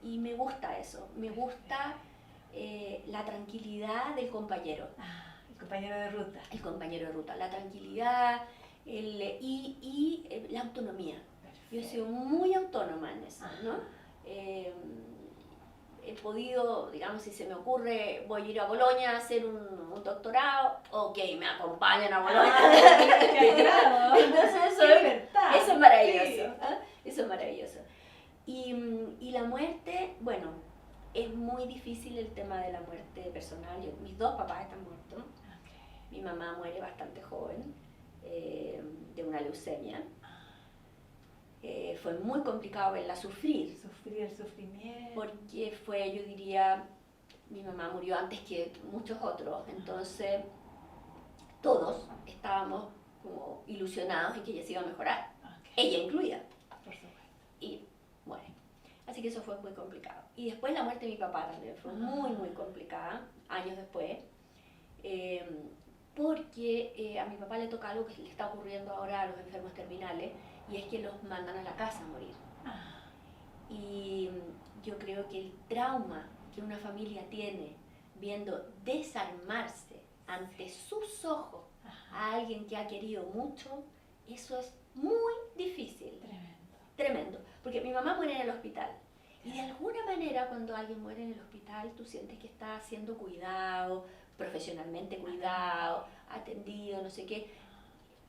y me gusta eso. Me gusta la tranquilidad del compañero. El compañero de ruta. El compañero de ruta. La tranquilidad y la autonomía. Perfecto. Yo he sido muy autónoma en eso, ¿no? He podido, digamos, si se me ocurre, voy a ir a Bolonia a hacer un doctorado, ok, me acompañan a Bolonia. Entonces eso es maravilloso. Sí. Eso es maravilloso. Y la muerte, bueno, es muy difícil el tema de la muerte personal. Mis 2 papás están muertos. Mi mamá muere bastante joven, de una leucemia. Fue muy complicado verla sufrir. Sufrir el sufrimiento. Porque fue, yo diría, mi mamá murió antes que muchos otros, entonces todos estábamos como ilusionados en que ella se iba a mejorar, ella incluida. Por supuesto. Y bueno, así que eso fue muy complicado. Y después la muerte de mi papá también fue muy, muy complicada, años después, porque a mi papá le toca algo que le está ocurriendo ahora a los enfermos terminales, y es que los mandan a la casa a morir. Y yo creo que el trauma que una familia tiene viendo desarmarse ante sus ojos a alguien que ha querido mucho, eso es muy difícil. Tremendo. Porque mi mamá muere en el hospital. Y de alguna manera cuando alguien muere en el hospital, tú sientes que está siendo cuidado, profesionalmente cuidado, atendido, no sé qué.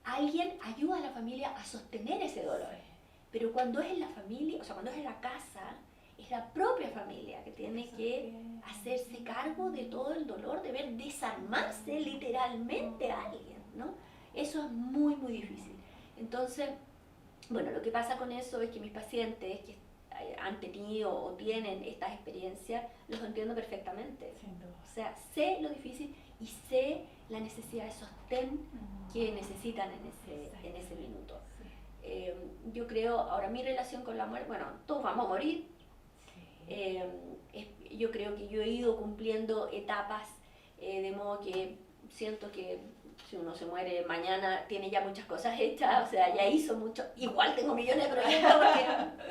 Alguien ayuda a la familia a sostener ese dolor. Pero cuando es en la familia, o sea, cuando es en la casa, es la propia familia que tiene que hacerse cargo de todo el dolor de ver desarmarse literalmente a alguien, ¿no? Eso es muy, muy difícil. Entonces, bueno, lo que pasa con eso es que mis pacientes que han tenido o tienen estas experiencias, los entiendo perfectamente. O sea, sé lo difícil y sé la necesidad de sostén que necesitan en ese minuto. Yo creo, ahora mi relación con la muerte, bueno, todos vamos a morir. Sí. Yo creo que yo he ido cumpliendo etapas, de modo que siento que si uno se muere mañana tiene ya muchas cosas hechas, o sea, ya hizo mucho. Igual tengo millones de proyectos porque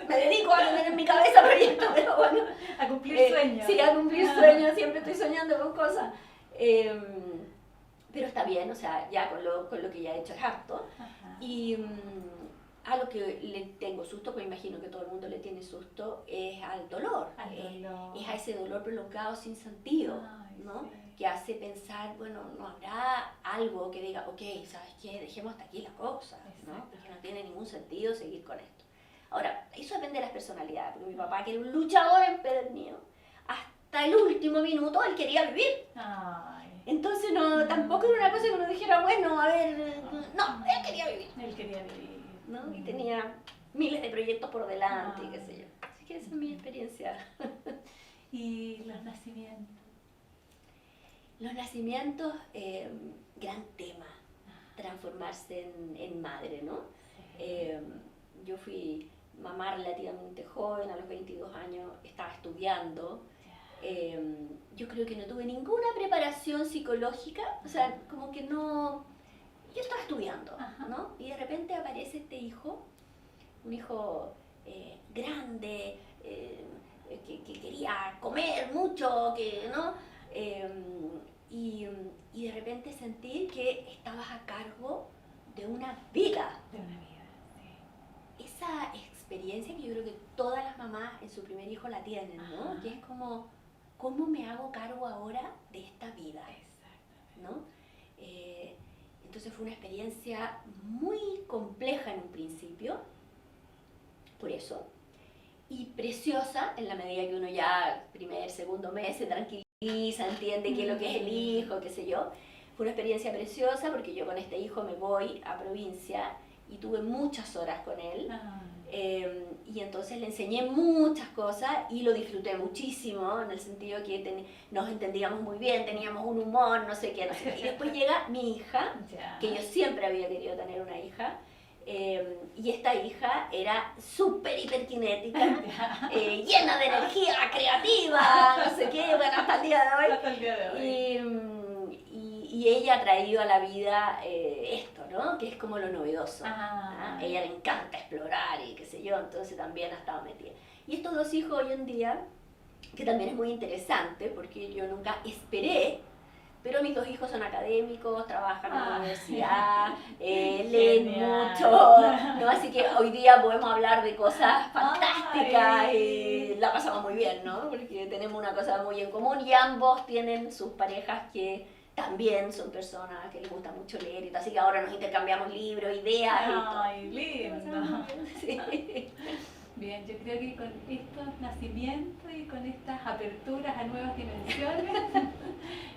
me dedico a tener en mi cabeza proyectos, pero bueno. A cumplir sueños. Sí, a cumplir sueños, siempre estoy soñando con cosas. Pero está bien, o sea, ya con lo que ya he hecho es harto. Ajá. Y a lo que le tengo susto, pues imagino que todo el mundo le tiene susto, es al dolor. Es a ese dolor prolongado sin sentido, Ay, ¿no? sí. Que hace pensar, bueno, no habrá algo que diga, ok, ¿sabes qué? Dejemos hasta aquí la cosa, ¿no? Porque no tiene ningún sentido seguir con esto. Ahora, eso depende de las personalidades, porque mi papá, que era un luchador empedernido, hasta el último minuto él quería vivir. Ay. Entonces no, tampoco era una cosa que uno dijera, bueno, a ver, no, él quería vivir, Él quería vivir. ¿no? Y tenía miles de proyectos por delante, y qué sé yo. Así que esa es mi experiencia. Y los nacimientos. Los nacimientos, gran tema, transformarse en madre, ¿no? Yo fui mamá relativamente joven, a los 22 años estaba estudiando. Yo creo que no tuve ninguna preparación psicológica, o sea, como que no... Yo estaba estudiando, ¿no? Y de repente aparece este hijo, un hijo grande, que quería comer mucho, que, ¿no? Y de repente sentir que estabas a cargo de una vida. De una vida, sí. Esa experiencia que yo creo que todas las mamás en su primer hijo la tienen, ¿no? Ajá. Que es como, ¿cómo me hago cargo ahora de esta vida? Exactamente. ¿No? Entonces fue una experiencia muy compleja en un principio, por eso, y preciosa en la medida que uno ya primer, segundo mes se tranquiliza, entiende qué es lo que es el hijo, qué sé yo. Fue una experiencia preciosa porque yo con este hijo me voy a provincia y tuve muchas horas con él. Y entonces le enseñé muchas cosas y lo disfruté muchísimo, en el sentido que nos entendíamos muy bien, teníamos un humor, no sé qué. Y después llega mi hija, que yo siempre había querido tener una hija, y esta hija era súper hiperkinética, llena de energía, creativa, no sé qué, bueno, hasta el día de hoy. Hasta el día de hoy. Y ella ha traído a la vida esto, ¿no? Que es como lo novedoso. Ah. Ella le encanta explorar y qué sé yo, entonces también ha estado metida. Y estos dos hijos hoy en día, que también es muy interesante, porque yo nunca esperé, pero mis dos hijos son académicos, trabajan en la universidad, leen mucho, ¿no? Así que hoy día podemos hablar de cosas fantásticas y la pasamos muy bien, ¿no? Porque tenemos una cosa muy en común y ambos tienen sus parejas que también son personas que les gusta mucho leer y todo, así que ahora nos intercambiamos libros, ideas y todo. Ay, lindo. Sí. Bien, yo creo que con estos nacimientos y con estas aperturas a nuevas dimensiones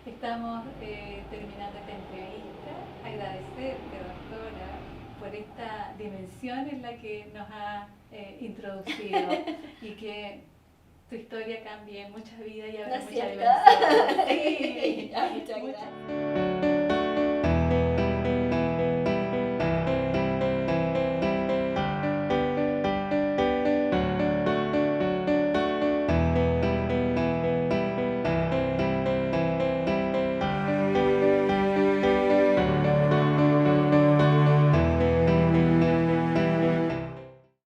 estamos terminando esta entrevista. Agradecerte, doctora, por esta dimensión en la que nos ha introducido y que tu historia cambie mucha vida y abra mucha dimensión. Sí. Muchas gracias.